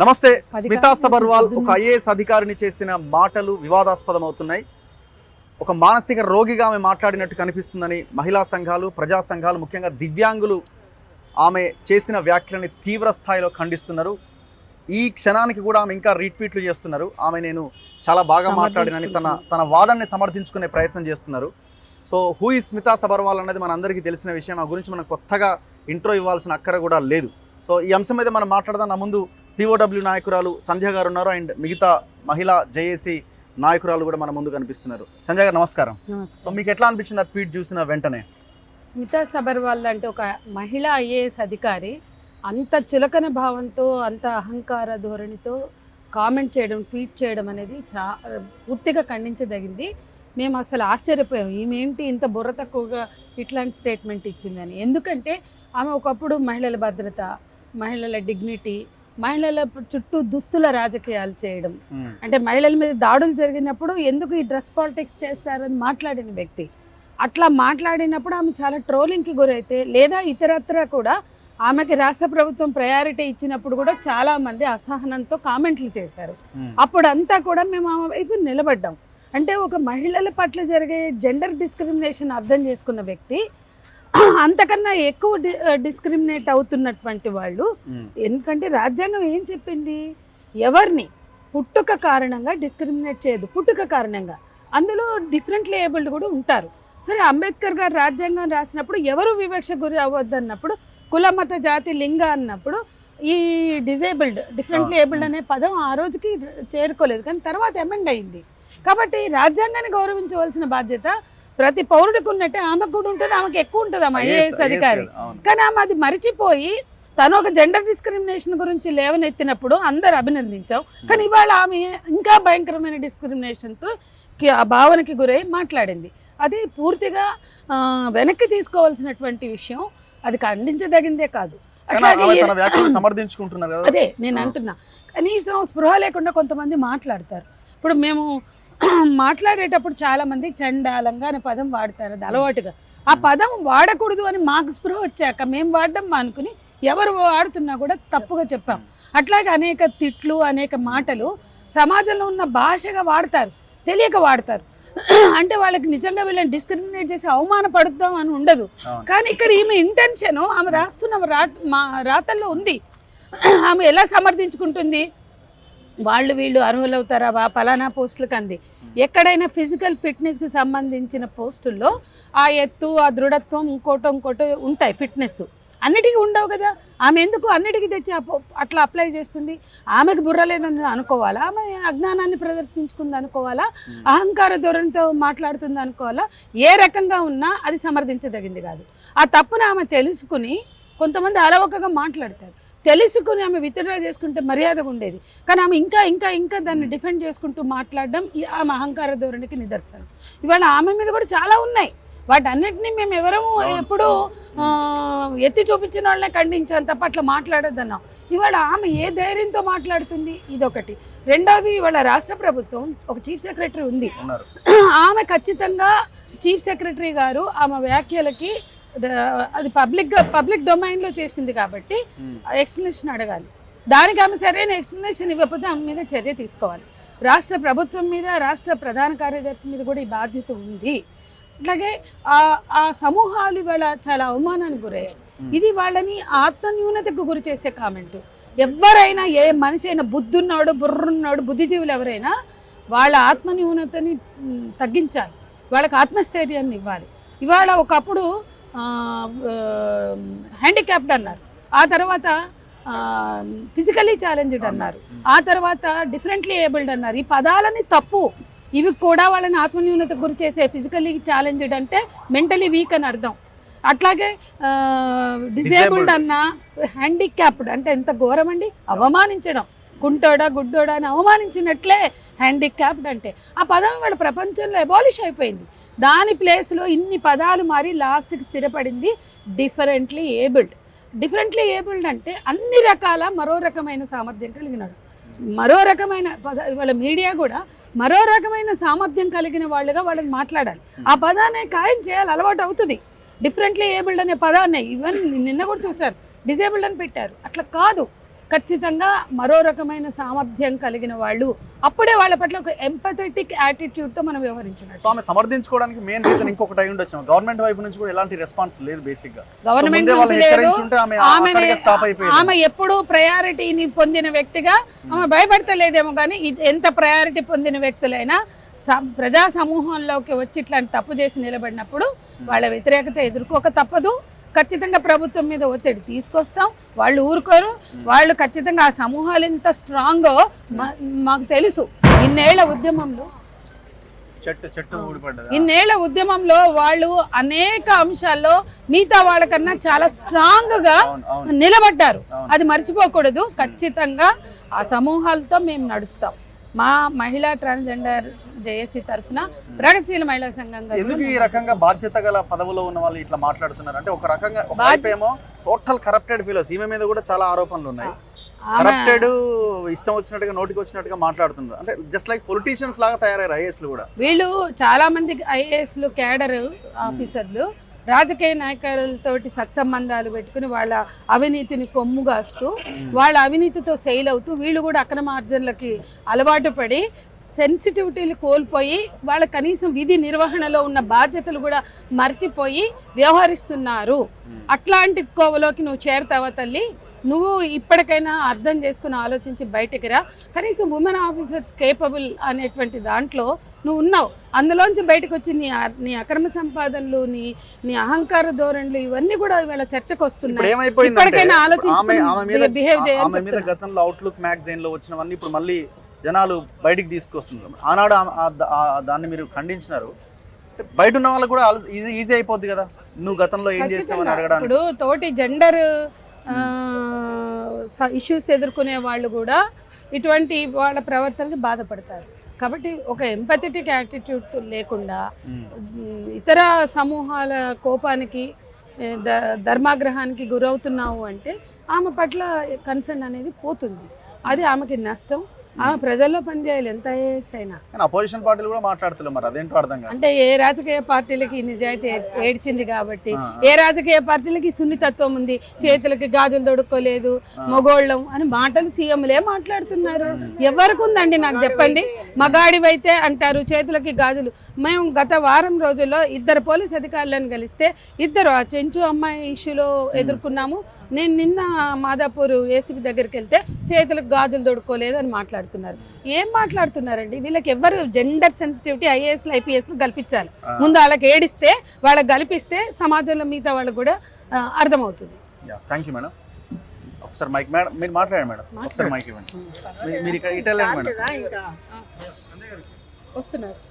నమస్తే. స్మితా సబర్వాల్ ఒక ఐఏఎస్ అధికారిని చేసిన మాటలు వివాదాస్పదం అవుతున్నాయి. ఒక మానసిక రోగిగా ఆమె మాట్లాడినట్టు కనిపిస్తుందని మహిళా సంఘాలు, ప్రజా సంఘాలు, ముఖ్యంగా దివ్యాంగులు ఆమె చేసిన వ్యాఖ్యలని తీవ్ర స్థాయిలో ఖండిస్తున్నారు. ఈ క్షణానికి కూడా ఆమె ఇంకా రీట్వీట్లు చేస్తున్నారు. ఆమె నేను చాలా బాగా మాట్లాడినని తన వాదనని సమర్థించుకునే ప్రయత్నం చేస్తున్నారు. సో హూ ఈ స్మితా సబర్వాల్ అన్నది మన అందరికీ తెలిసిన విషయం. ఆ గురించి మనం కొత్తగా ఇంట్రో ఇవ్వాల్సిన అక్కర కూడా లేదు. సో ఈ అంశం మీద మనం మాట్లాడదాం. నా ముందు POW నాయకురాలు సంధ్య గారు ఉన్నారు, అండ్ మిగతా మహిళా జేఏసీ నాయకురాలు కూడా మన ముందు కనిపిస్తున్నారు. సంధ్య గారు నమస్కారం. సో మీకు ఎట్లా అనిపించింది ఆ ట్వీట్ చూసిన వెంటనే? స్మితా సబర్వాల్ అంటే ఒక మహిళా ఐఏఎస్ అధికారి అంత చులకన భావంతో, అంత అహంకార ధోరణితో కామెంట్ చేయడం, ట్వీట్ చేయడం అనేది పూర్తిగా ఖండించదగింది. మేము అసలు ఆశ్చర్యపోయాం, ఈమెంటి ఇంత బుర్ర తక్కువగా ఇట్లాంటి స్టేట్మెంట్ ఇచ్చిందని. ఎందుకంటే ఆమె ఒకప్పుడు మహిళల భద్రత, మహిళల డిగ్నిటీ, మహిళల చుట్టూ దుస్తుల రాజకీయాలు చేయడం, అంటే మహిళల మీద దాడులు జరిగినప్పుడు ఎందుకు ఈ డ్రెస్ పాలిటిక్స్ చేస్తారని మాట్లాడిన వ్యక్తి. అట్లా మాట్లాడినప్పుడు ఆమె చాలా ట్రోలింగ్కి గురైతే, లేదా ఇతరత్ర కూడా ఆమెకి రాష్ట్ర ప్రభుత్వం ప్రయారిటీ ఇచ్చినప్పుడు కూడా చాలామంది అసహనంతో కామెంట్లు చేశారు. అప్పుడంతా కూడా మేము ఆమె వైపు నిలబడ్డాం. అంటే ఒక మహిళల పట్ల జరిగే జెండర్ డిస్క్రిమినేషన్ అర్థం చేసుకున్న వ్యక్తి అంతకన్నా ఎక్కువ డిస్క్రిమినేట్ అవుతున్నటువంటి వాళ్ళు. ఎందుకంటే రాజ్యాంగం ఏం చెప్పింది? ఎవరిని పుట్టుక కారణంగా డిస్క్రిమినేట్ చేయదు, పుట్టుక కారణంగా. అందులో డిఫరెంట్లీ ఏబుల్డ్ కూడా ఉంటారు. సరే, అంబేద్కర్ గారు రాజ్యాంగం రాసినప్పుడు ఎవరు వివక్ష గురి అవ్వద్దు అన్నప్పుడు, కుల మత జాతి లింగ అన్నప్పుడు ఈ డిజేబుల్డ్, డిఫరెంట్లీ ఏబుల్డ్ అనే పదం ఆ రోజుకి చేరుకోలేదు, కానీ తర్వాత అమెండ్ అయింది. కాబట్టి రాజ్యాంగాన్ని గౌరవించవలసిన బాధ్యత ప్రతి పౌరుడికి ఉన్నట్టే ఆమెకు కూడా ఉంటుంది, ఆమెకు ఎక్కువ ఉంటుంది ఆమె ఐఏఎస్ అధికారి. కానీ ఆమె అది మరిచిపోయి తను ఒక జెండర్ డిస్క్రిమినేషన్ గురించి లేవనెత్తినప్పుడు అందరు అభినందించాం. కానీ ఇవాళ ఆమె ఇంకా భయంకరమైన డిస్క్రిమినేషన్తో ఆ భావనకి గురై మాట్లాడింది. అది పూర్తిగా వెనక్కి తీసుకోవాల్సినటువంటి విషయం, అది ఖండించదగిందే కాదు. అదే నేను అంటున్నా, కనీసం స్పృహ లేకుండా కొంతమంది మాట్లాడతారు. ఇప్పుడు మేము మాట్లాడేటప్పుడు చాలామంది చండాలంగా అనే పదం వాడతారు, అది అలవాటుగా. ఆ పదం వాడకూడదు అని మాకు స్పృహ వచ్చాక మేము వాడడం మానుకుని ఎవరు వాడుతున్నా కూడా తప్పుగా చెప్పాం. అట్లాగే అనేక తిట్లు, అనేక మాటలు సమాజంలో ఉన్న భాషగా వాడతారు, తెలియక వాడతారు. అంటే వాళ్ళకి నిజంగా వీళ్ళని డిస్క్రిమినేట్ చేసి అవమానపడుద్దాం అని ఉండదు. కానీ ఇక్కడ ఈమె ఇంటెన్షన్ ఆమె రాస్తున్న రాతల్లో ఉంది. ఆమె ఎలా సమర్థించుకుంటుంది? వాళ్ళు వీళ్ళు అర్హులు అవుతారా పలానా పోస్టులకు అంది. ఎక్కడైనా ఫిజికల్ ఫిట్నెస్కి సంబంధించిన పోస్టుల్లో ఆ ఎత్తు, ఆ దృఢత్వం, ఇంకోటో ఉంటాయి. ఫిట్నెస్ అన్నిటికీ ఉండవు కదా. ఆమె ఎందుకు అన్నిటికీ తెచ్చి అట్లా అప్లై చేస్తుంది? ఆమెకు బుర్ర లేదని అనుకోవాలా? ఆమె అజ్ఞానాన్ని ప్రదర్శించుకుంది అనుకోవాలా? అహంకార ధోరణితో మాట్లాడుతుంది అనుకోవాలా? ఏ రకంగా ఉన్నా అది సమర్థించదగింది కాదు. ఆ తప్పును ఆమె తెలుసుకుని, కొంతమంది అలవకగా మాట్లాడతారు, తెలుసుకుని ఆమె విత్డ్రా చేసుకుంటే మర్యాదగా ఉండేది. కానీ ఆమె ఇంకా దాన్ని డిఫెండ్ చేసుకుంటూ మాట్లాడడం ఆమె అహంకార ధోరణికి నిదర్శనం. ఇవాళ ఆమె మీద కూడా చాలా ఉన్నాయి. వాటన్నిటినీ మేము ఎవరూ ఎప్పుడూ ఎత్తి చూపించిన వాళ్ళనే ఖండించాం తప్ప అట్లా మాట్లాడొద్దన్నాం. ఇవాళ ఆమె ఏ ధైర్యంతో మాట్లాడుతుంది? ఇదొకటి. రెండవది, ఇవాళ రాష్ట్ర ప్రభుత్వం ఒక చీఫ్ సెక్రటరీ ఉంది. ఆమె ఖచ్చితంగా చీఫ్ సెక్రటరీ గారు ఆమె వ్యాఖ్యలకి అది పబ్లిక్ డొమైన్లో చేసింది కాబట్టి ఎక్స్ప్లెనేషన్ అడగాలి. దానికి ఆమె సరైన ఎక్స్ప్లెనేషన్ ఇవ్వకపోతే ఆమె మీద చర్య తీసుకోవాలి. రాష్ట్ర ప్రభుత్వం మీద, రాష్ట్ర ప్రధాన కార్యదర్శి మీద కూడా ఈ బాధ్యత ఉంది. అట్లాగే ఆ సమూహాలు ఇవాళ చాలా అవమానానికి గురయ్యాయి. ఇది వాళ్ళని ఆత్మన్యూనతకు గురి చేసే కామెంటు. ఎవరైనా, ఏ మనిషి అయినా, బుద్ధున్నాడు, బుర్రున్నాడు, బుద్ధిజీవులు ఎవరైనా వాళ్ళ ఆత్మన్యూనతని తగ్గించాలి, వాళ్ళకి ఆత్మస్థైర్యాన్ని ఇవ్వాలి. ఇవాళ ఒకప్పుడు హ్యాండిక్యాప్డ్ అన్నారు, ఆ తర్వాత ఫిజికల్లీ ఛాలెంజ్డ్ అన్నారు, ఆ తర్వాత డిఫరెంట్లీ ఏబుల్డ్ అన్నారు. ఈ పదాలని తప్పు. ఇవి కూడా వాళ్ళని ఆత్మన్యూనతకు గురి చేసే. ఫిజికల్లీ ఛాలెంజ్డ్ అంటే మెంటలీ వీక్ అని అర్థం. అట్లాగే డిజేబుల్డ్ అన్నా, హ్యాండిక్యాప్డ్ అంటే ఎంత ఘోరం అండి! అవమానించడం, కుంటోడా గుడ్డోడా అని అవమానించినట్లే హ్యాండిక్యాప్డ్ అంటే. ఆ పదం వాళ్ళ ప్రపంచంలో అబాలిష్ అయిపోయింది. దాని ప్లేస్లో ఇన్ని పదాలు మారి లాస్ట్కి స్థిరపడింది డిఫరెంట్లీ ఏబుల్డ్. డిఫరెంట్లీ ఏబుల్డ్ అంటే అన్ని రకాల మరో రకమైన సామర్థ్యం కలిగినాడు. మరో రకమైన వాళ్ళ మీడియా కూడా మరో రకమైన సామర్థ్యం కలిగిన వాళ్ళుగా వాళ్ళని మాట్లాడాలి. ఆ పదాన్ని ఖాయం చేయాలి, అలవాటు అవుతుంది. డిఫరెంట్లీ ఏబుల్డ్ అనే పదాన్ని ఈవెన్ నిన్న కూడా చూసారు, డిజేబుల్డ్ అని పెట్టారు. అట్లా కాదు. ఖచ్చితంగా మరో రకమైన సామర్థ్యం కలిగిన వాళ్ళు. అప్పుడే వాళ్ళ పట్ల ఒక ఎంపథెటిక్ యాటిట్యూడ్తో మనం వ్యవహరించినట్టు. సో ఆమె సమర్థించుకోవడానికి మెయిన్ రీజన్ ఇంకొకటి అయి ఉండొచ్చు, గవర్నమెంట్ వైపు నుంచి కూడా ఎలాంటి రెస్పాన్స్ లేదు బేసిక్ గా. గవర్నమెంట్ నుంచి లేదు, ఆమె ఎప్పుడు ప్రయారిటీని పొందిన వ్యక్తిగా ఆమె భయపడతలేదేమో, కానీ ఎంత ప్రయారిటీ పొందిన వ్యక్తులైనా ప్రజా సమూహంలోకి వచ్చి ఇట్లాంటి తప్పు చేసి నిలబడినప్పుడు వాళ్ళ వ్యతిరేకత ఎదుర్కోక తప్పదు. ఖచ్చితంగా ప్రభుత్వం మీద ఒత్తిడి తీసుకొస్తాం, వాళ్ళు ఊరుకోరు. వాళ్ళు ఖచ్చితంగా ఆ సమూహాలు ఎంత స్ట్రాంగో మాకు తెలుసు. ఇన్నేళ్ల ఉద్యమంలో వాళ్ళు అనేక అంశాల్లో మిగతా వాళ్ళకన్నా చాలా స్ట్రాంగ్ గా నిలబడ్డారు. అది మర్చిపోకూడదు. ఖచ్చితంగా ఆ సమూహాలతో మేము నడుస్తాం. మా మహిళా ట్రాన్స్జెండర్ జేఏసీ తరఫున ప్రగతిశీల మహిళా సంఘంగా. ఎందుకు ఈ రకంగా బాధ్యత గల పదవిలో ఉన్న వాళ్ళు ఇట్లా మాట్లాడుతున్నారు అంటే, ఒక రకంగా ఏమో టోటల్ కరప్టెడ్ ఫీలర్స్, ఈమె మీద కూడా చాలా ఆరోపణలు ఉన్నాయి. కరప్టెడ్, ఇష్టం వచ్చినట్టుగా నోటికి వచ్చినట్టుగా మాట్లాడుతున్నారు. అంటే జస్ట్ లైక్ పొలిటీషియన్స్ లాగా తయారయ్యారు ఐఏఎస్లు కూడా. వీళ్ళు చాలా మంది ఐఏఎస్లు క్యాడర్ ఆఫీసర్లు రాజకీయ నాయకులతోటి సత్సంబంధాలు పెట్టుకుని వాళ్ళ అవినీతిని కొమ్ముగాస్తూ వాళ్ళ అవినీతితో సెయిల్ అవుతూ వీళ్ళు కూడా అక్రమార్జనలకి అలవాటు పడి సెన్సిటివిటీలు కోల్పోయి వాళ్ళ కనీసం విధి నిర్వహణలో ఉన్న బాధ్యతలు కూడా మర్చిపోయి వ్యవహరిస్తున్నారు. అట్లాంటి కోవలోకి నువ్వు చేరతావా తల్లి? నువ్వు ఇప్పటికైనా అర్థం చేసుకుని ఆలోచించి బయటికి రా. కనీసం ఉమెన్ ఆఫీసర్స్ కేపబుల్ అనేటువంటి దాంట్లో నువ్వు ఉన్నావు. అందులోంచి బయటకు వచ్చి నీ అక్రమ సంపాదనలు, నీ అహంకార ధోరణులు ఇవన్నీ కూడా ఇవాళ చర్చకు వస్తున్నాయి. ఇప్పటికైనా ఆలోచించి బిహేవ్ చేయాలి. గతంలో అవుట్లుక్ మ్యాగజైన్ లో వచ్చినవన్నీ ఇప్పుడు మళ్ళీ జనాలు బయటికి తీసుకొస్తున్నారు. ఆనాడు దాన్ని మీరు ఖండించినారు. బయట ఉన్న వాళ్ళకు కూడా ఈజీ అయిపోద్ది కదా, నువ్వు గతంలో ఏం చేస్తావని అడగడానికి. ఇప్పుడు తోటి జెండర్ ఇష్యూస్ ఎదుర్కొనే వాళ్ళు కూడా ఇటువంటి వాళ్ళ ప్రవర్తనకి బాధపడతారు. కాబట్టి ఒక ఎంపథెటిక్ యాటిట్యూడ్ లేకుండా ఇతర సమూహాల కోపానికి ధర్మాగ్రహానికి గురవుతున్నావు అంటే ఆమె పట్ల కన్సర్న్ అనేది పోతుంది. అది ఆమెకి నష్టం. ఆమె ప్రజల్లో పనిచేయాలి ఎంత అయినా. అపోజిషన్ పార్టీలు కూడా మాట్లాడుతున్నారు, మరి అదేంటో అర్థం కాదు. అంటే ఏ రాజకీయ పార్టీలకి నిజాయితీ ఏడ్చింది కాబట్టి, ఏ రాజకీయ పార్టీలకి సున్నితత్వం ఉంది, చేతులకి గాజులు దొడుక్కోలేదు, మొగోళ్ళం అని మాటలు సీఎంలే మాట్లాడుతున్నారు. ఎవరికి ఉందండి నాకు చెప్పండి? మగాడివైతే అంటారు చేతులకి గాజులు. మేము గత వారం రోజుల్లో 2 పోలీస్ అధికారులను కలిస్తే ఇద్దరు ఆ చెంచు అమ్మాయి ఇష్యూలో ఎదుర్కొన్నాము. నేను నిన్న మాదాపూర్ ఏసీబీ దగ్గరికి వెళ్తే చేతులకు గాజులు దొడుకోలేదు అని మాట్లాడుతున్నారు. ఏం మాట్లాడుతున్నారండి? వీళ్ళకి ఎవరు జెండర్ సెన్సిటివిటీ ఐఏఎస్లు ఐపీఎస్లు కల్పించాలి. ముందు వాళ్ళకి ఏడిస్తే, వాళ్ళకి కల్పిస్తే సమాజంలో మిగతా వాళ్ళకి కూడా అర్థమవుతుంది. Thank you madam. ఒకసారి మైక్ మేడం మీరు మాట్లాడండి మేడం. ఒకసారి మైక్ ఇవ్వండి. మీరు ఇక్కడ ఇటు వెళ్ళండి మేడం. వస్తున్నారు.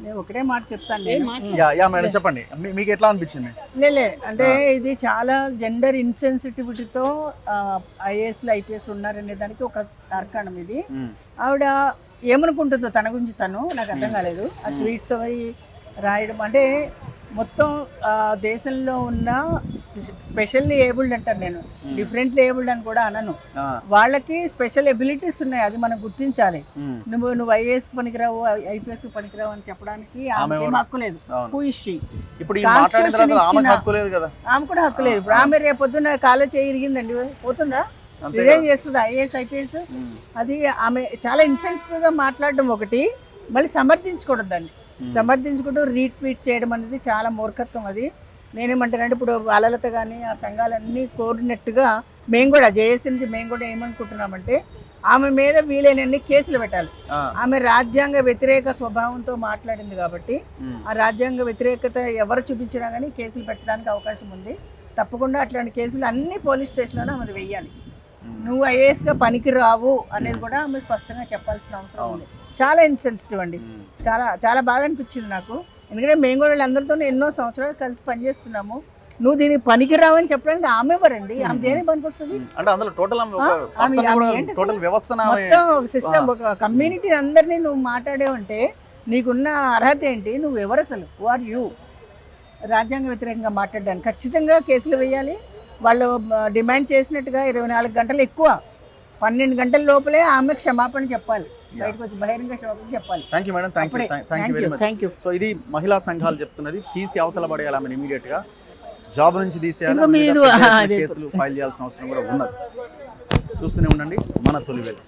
నేను ఒకటే మాట చెప్తాను. మేడం చెప్పండి, మీకు ఎట్లా అనిపించింది? లే అంటే ఇది చాలా జెండర్ ఇన్సెన్సిటివిటీతో ఐఏఎస్లు ఐపీఎస్ ఉన్నారనే దానికి ఒక తర్కాణం ఇది. ఆవిడ ఏమనుకుంటుందో తన గురించి నాకు అర్థం కాలేదు. ఆ ట్వీట్స్ అవి రాయడం అంటే మొత్తం దేశంలో ఉన్న స్పెషల్లీ ఏబుల్డ్ అంటారు, నేను డిఫరెంట్లీ ఏబుల్డ్ అని కూడా అనను. వాళ్ళకి స్పెషల్ ఎబిలిటీస్ ఉన్నాయి, అది మనం గుర్తించాలి. నువ్వు ఐఏఎస్ పనికిరావు, ఐపీఎస్ పనికిరావు అని చెప్పడానికి ఆమెకేం హక్కు లేదు. ఆమె కూడా హక్కు లేదు. ఇప్పుడు ఆమె రేపొద్దున కాలో చేయి ఇరిగిందండి, పోతుందా? రిజైన్ చేస్తుంది ఐఏఎస్ ఐపీఎస్. అది ఆమె చాలా ఇన్సెన్సిటివ్ గా మాట్లాడడం ఒకటి, మళ్ళీ సమర్థించకూడదు. దాన్ని సమర్థించుకుంటూ రీట్వీట్ చేయడం అనేది చాలా మూర్ఖత్వం. అది నేనేమంటానంటే, ఇప్పుడు అలలత కానీ ఆ సంఘాలన్నీ కోరినట్టుగా మేము కూడా జేఏసీ నుంచి మేము కూడా ఏమనుకుంటున్నామంటే, ఆమె మీద వీలైనన్ని కేసులు పెట్టాలి. ఆమె రాజ్యాంగ వ్యతిరేక స్వభావంతో మాట్లాడింది కాబట్టి ఆ రాజ్యాంగ వ్యతిరేకత ఎవరు చూపించినా కానీ కేసులు పెట్టడానికి అవకాశం ఉంది. తప్పకుండా అట్లాంటి కేసులు అన్ని పోలీస్ స్టేషన్లోనే ఆమె వెయ్యాలి. నువ్వు ఐఏఎస్గా పనికి రావు అనేది కూడా ఆమె స్పష్టంగా చెప్పాల్సిన అవసరం ఉంది. చాలా ఇన్సెన్సిటివ్ అండి. చాలా చాలా బాధ అనిపించింది నాకు. ఎందుకంటే మేము కూడా వీళ్ళందరితో ఎన్నో సంవత్సరాలు కలిసి పనిచేస్తున్నాము. నువ్వు దీనికి పనికి రావని చెప్పడానికి ఆమె ఎవరండి? ఆమె దేనికి పనికి వస్తుంది? మొత్తం సిస్టమ్, ఒక కమ్యూనిటీ అందరినీ నువ్వు మాట్లాడేవంటే నీకున్న అర్హత ఏంటి? నువ్వు ఎవరు అసలు? Who are you? రాజ్యాంగ వ్యతిరేకంగా మాట్లాడడానికి ఖచ్చితంగా కేసులు వేయాలి. వాళ్ళు డిమాండ్ చేసినట్టుగా 24 గంటలు ఎక్కువ, 12 గంటల లోపలే ఆమె క్షమాపణ చెప్పాలి, బయటకు వచ్చి బహిరంగ క్షమాపణ చెప్పాలి. Thank you madam. Thank you very much. So ఇది మహిళా సంఘాలు చెప్తున్నది, తీసి అవతల పడేయాలి ఆమెను ఇమీడియట్ గా. జాబ్ నుంచి తీసేయాలి, ఇదిగో మీద మీరు, పెద్ద ఎత్తున అదే కేసులు ఫైల్ చేయాల్సిన అవసరం కూడా ఉన్నది. చూస్తూనే ఉండండి మన తొలి వెలుగు.